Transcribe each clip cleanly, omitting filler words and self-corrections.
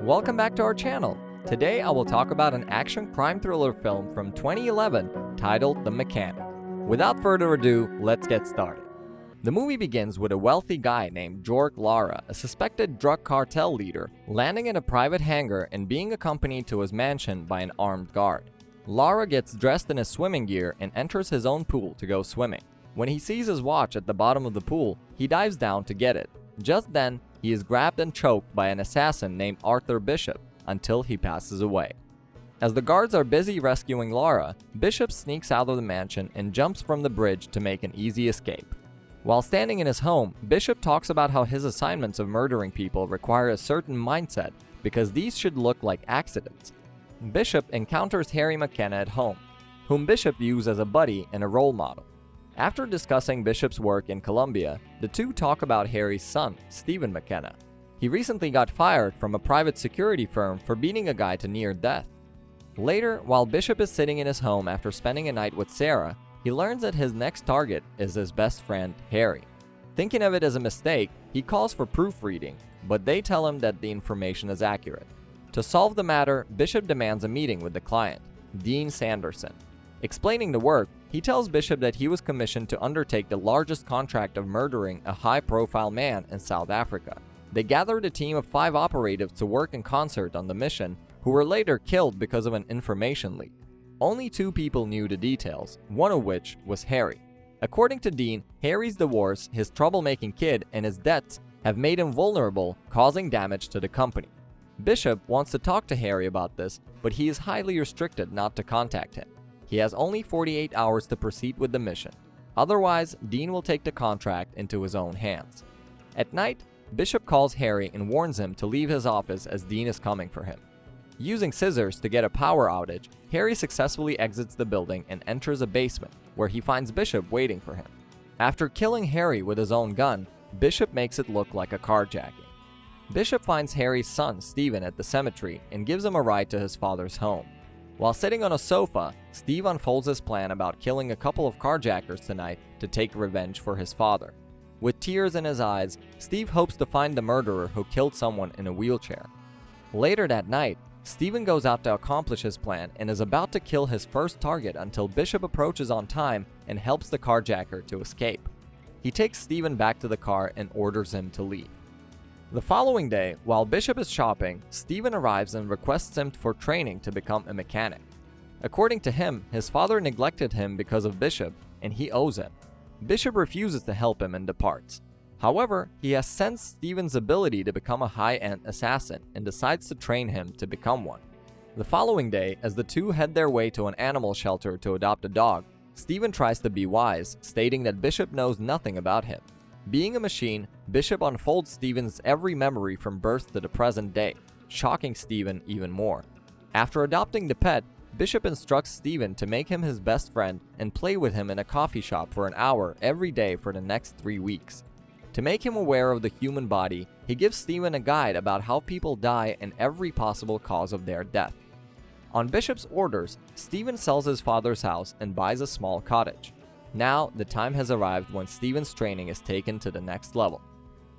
Welcome back to our channel. Today I will talk about an action crime thriller film from 2011 titled The Mechanic. Without further ado, let's get started. The movie begins with a wealthy guy named Jorg Lara, a suspected drug cartel leader, landing in a private hangar and being accompanied to his mansion by an armed guard. Lara gets dressed in his swimming gear and enters his own pool to go swimming. When he sees his watch at the bottom of the pool, he dives down to get it. Just then, he is grabbed and choked by an assassin named Arthur Bishop until he passes away. As the guards are busy rescuing Lara, Bishop sneaks out of the mansion and jumps from the bridge to make an easy escape. While standing in his home, Bishop talks about how his assignments of murdering people require a certain mindset because these should look like accidents. Bishop encounters Harry McKenna at home, whom Bishop views as a buddy and a role model. After discussing Bishop's work in Colombia, the two talk about Harry's son, Stephen McKenna. He recently got fired from a private security firm for beating a guy to near death. Later, while Bishop is sitting in his home after spending a night with Sarah, he learns that his next target is his best friend, Harry. Thinking of it as a mistake, he calls for proofreading, but they tell him that the information is accurate. To solve the matter, Bishop demands a meeting with the client, Dean Sanderson. Explaining the work, he tells Bishop that he was commissioned to undertake the largest contract of murdering a high-profile man in South Africa. They gathered a team of 5 operatives to work in concert on the mission, who were later killed because of an information leak. Only 2 people knew the details, one of which was Harry. According to Dean, Harry's divorce, his troublemaking kid, and his debts have made him vulnerable, causing damage to the company. Bishop wants to talk to Harry about this, but he is highly restricted not to contact him. He has only 48 hours to proceed with the mission. Otherwise, Dean will take the contract into his own hands. At night, Bishop calls Harry and warns him to leave his office as Dean is coming for him. Using scissors to get a power outage, Harry successfully exits the building and enters a basement, where he finds Bishop waiting for him. After killing Harry with his own gun, Bishop makes it look like a carjacking. Bishop finds Harry's son, Stephen, at the cemetery and gives him a ride to his father's home. While sitting on a sofa, Steve unfolds his plan about killing a couple of carjackers tonight to take revenge for his father. With tears in his eyes, Steve hopes to find the murderer who killed someone in a wheelchair. Later that night, Stephen goes out to accomplish his plan and is about to kill his first target until Bishop approaches on time and helps the carjacker to escape. He takes Stephen back to the car and orders him to leave. The following day, while Bishop is shopping, Stephen arrives and requests him for training to become a mechanic. According to him, his father neglected him because of Bishop, and he owes him. Bishop refuses to help him and departs. However, he has sensed Stephen's ability to become a high-end assassin and decides to train him to become one. The following day, as the two head their way to an animal shelter to adopt a dog, Stephen tries to be wise, stating that Bishop knows nothing about him. Being a machine, Bishop unfolds Stephen's every memory from birth to the present day, shocking Stephen even more. After adopting the pet, Bishop instructs Stephen to make him his best friend and play with him in a coffee shop for an hour every day for the next 3 weeks. To make him aware of the human body, he gives Stephen a guide about how people die and every possible cause of their death. On Bishop's orders, Stephen sells his father's house and buys a small cottage. Now, the time has arrived when Stephen's training is taken to the next level.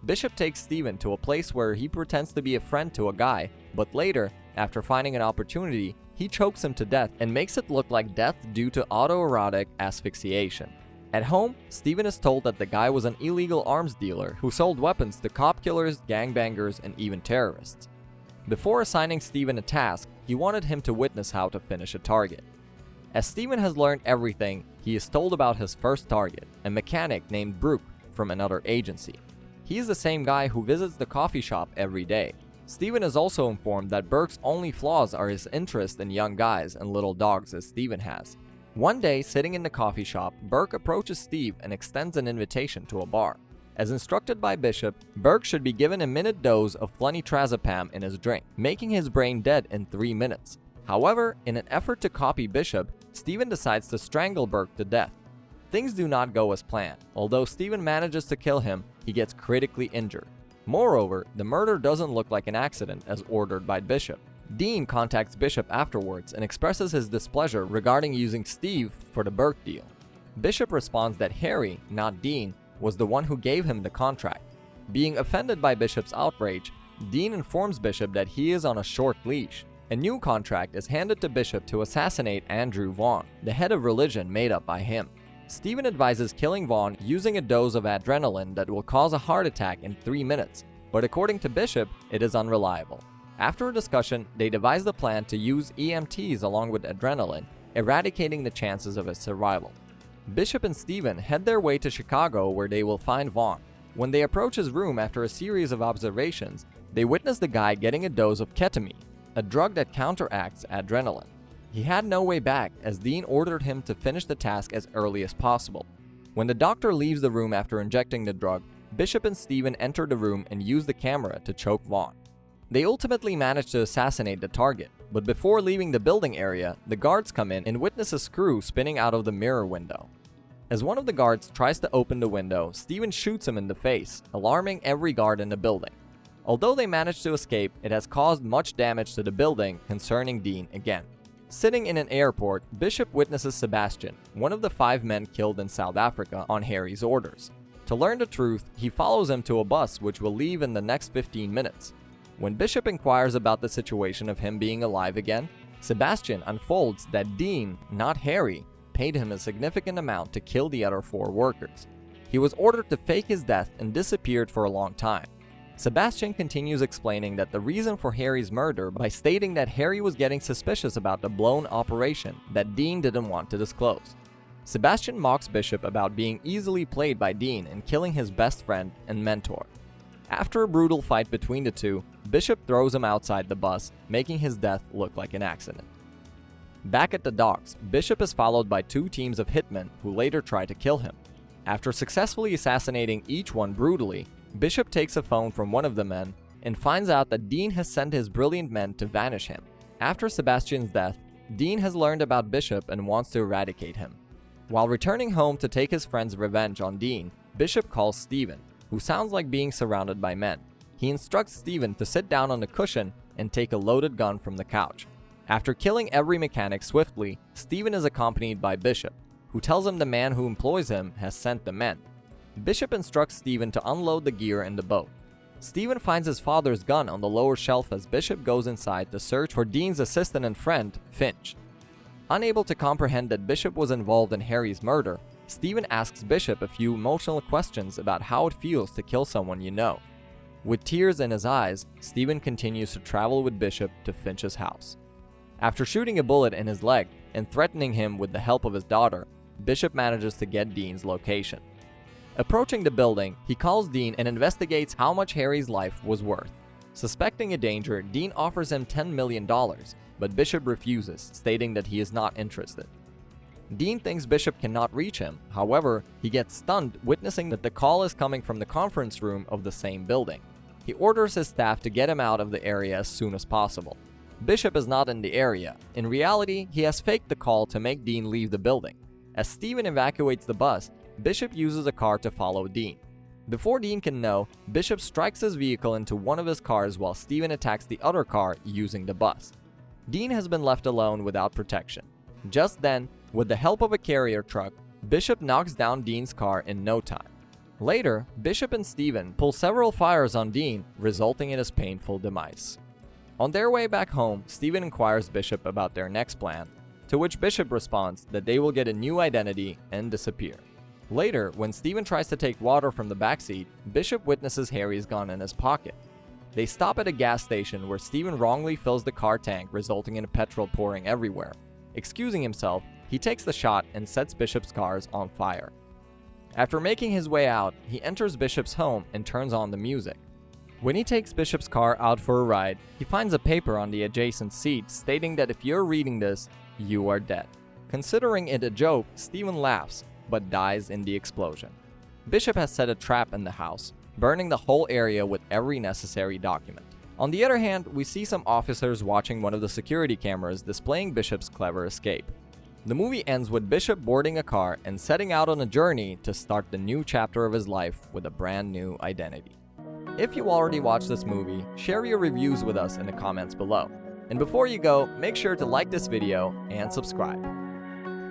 Bishop takes Stephen to a place where he pretends to be a friend to a guy, but later, after finding an opportunity, he chokes him to death and makes it look like death due to autoerotic asphyxiation. At home, Stephen is told that the guy was an illegal arms dealer who sold weapons to cop killers, gangbangers, and even terrorists. Before assigning Stephen a task, he wanted him to witness how to finish a target. As Stephen has learned everything, he is told about his first target, a mechanic named Brooke from another agency. He is the same guy who visits the coffee shop every day. Stephen is also informed that Burke's only flaws are his interest in young guys and little dogs as Stephen has. One day, sitting in the coffee shop, Burke approaches Steve and extends an invitation to a bar. As instructed by Bishop, Burke should be given a minute dose of flunitrazepam in his drink, making his brain dead in 3 minutes. However, in an effort to copy Bishop, Stephen decides to strangle Burke to death. Things do not go as planned. Although Stephen manages to kill him, he gets critically injured. Moreover, the murder doesn't look like an accident as ordered by Bishop. Dean contacts Bishop afterwards and expresses his displeasure regarding using Steve for the Burke deal. Bishop responds that Harry, not Dean, was the one who gave him the contract. Being offended by Bishop's outrage, Dean informs Bishop that he is on a short leash. A new contract is handed to Bishop to assassinate Andrew Vaughn, the head of religion made up by him. Stephen advises killing Vaughn using a dose of adrenaline that will cause a heart attack in 3 minutes, but according to Bishop, it is unreliable. After a discussion, they devise the plan to use EMTs along with adrenaline, eradicating the chances of his survival. Bishop and Stephen head their way to Chicago where they will find Vaughn. When they approach his room after a series of observations, they witness the guy getting a dose of ketamine, a drug that counteracts adrenaline. He had no way back as Dean ordered him to finish the task as early as possible. When the doctor leaves the room after injecting the drug, Bishop and Stephen enter the room and use the camera to choke Vaughn. They ultimately manage to assassinate the target, but before leaving the building area, the guards come in and witness a screw spinning out of the mirror window. As one of the guards tries to open the window, Stephen shoots him in the face, alarming every guard in the building. Although they manage to escape, it has caused much damage to the building concerning Dean again. Sitting in an airport, Bishop witnesses Sebastian, one of the 5 men killed in South Africa, on Harry's orders. To learn the truth, he follows him to a bus which will leave in the next 15 minutes. When Bishop inquires about the situation of him being alive again, Sebastian unfolds that Dean, not Harry, paid him a significant amount to kill the other 4 workers. He was ordered to fake his death and disappeared for a long time. Sebastian continues explaining that the reason for Harry's murder by stating that Harry was getting suspicious about the blown operation that Dean didn't want to disclose. Sebastian mocks Bishop about being easily played by Dean and killing his best friend and mentor. After a brutal fight between the two, Bishop throws him outside the bus, making his death look like an accident. Back at the docks, Bishop is followed by 2 teams of hitmen who later try to kill him. After successfully assassinating each one brutally, Bishop takes a phone from one of the men and finds out that Dean has sent his brilliant men to vanish him. After Sebastian's death, Dean has learned about Bishop and wants to eradicate him. While returning home to take his friend's revenge on Dean, Bishop calls Stephen, who sounds like being surrounded by men. He instructs Stephen to sit down on the cushion and take a loaded gun from the couch. After killing every mechanic swiftly, Stephen is accompanied by Bishop, who tells him the man who employs him has sent the men. Bishop instructs Stephen to unload the gear in the boat. Stephen finds his father's gun on the lower shelf as Bishop goes inside to search for Dean's assistant and friend, Finch. Unable to comprehend that Bishop was involved in Harry's murder, Stephen asks Bishop a few emotional questions about how it feels to kill someone you know. With tears in his eyes, Stephen continues to travel with Bishop to Finch's house. After shooting a bullet in his leg and threatening him with the help of his daughter, Bishop manages to get Dean's location. Approaching the building, he calls Dean and investigates how much Harry's life was worth. Suspecting a danger, Dean offers him $10 million, but Bishop refuses, stating that he is not interested. Dean thinks Bishop cannot reach him, however, he gets stunned witnessing that the call is coming from the conference room of the same building. He orders his staff to get him out of the area as soon as possible. Bishop is not in the area. In reality, he has faked the call to make Dean leave the building. As Stephen evacuates the bus, Bishop uses a car to follow Dean. Before Dean can know, Bishop strikes his vehicle into one of his cars while Stephen attacks the other car using the bus. Dean has been left alone without protection. Just then, with the help of a carrier truck, Bishop knocks down Dean's car in no time. Later, Bishop and Stephen pull several fires on Dean, resulting in his painful demise. On their way back home, Stephen inquires Bishop about their next plan, to which Bishop responds that they will get a new identity and disappear. Later, when Stephen tries to take water from the backseat, Bishop witnesses Harry's gun in his pocket. They stop at a gas station where Stephen wrongly fills the car tank, resulting in petrol pouring everywhere. Excusing himself, he takes the shot and sets Bishop's cars on fire. After making his way out, he enters Bishop's home and turns on the music. When he takes Bishop's car out for a ride, he finds a paper on the adjacent seat stating that if you're reading this, you are dead. Considering it a joke, Stephen laughs, but dies in the explosion. Bishop has set a trap in the house, burning the whole area with every necessary document. On the other hand, we see some officers watching one of the security cameras displaying Bishop's clever escape. The movie ends with Bishop boarding a car and setting out on a journey to start the new chapter of his life with a brand new identity. If you already watched this movie, share your reviews with us in the comments below. And before you go, make sure to like this video and subscribe.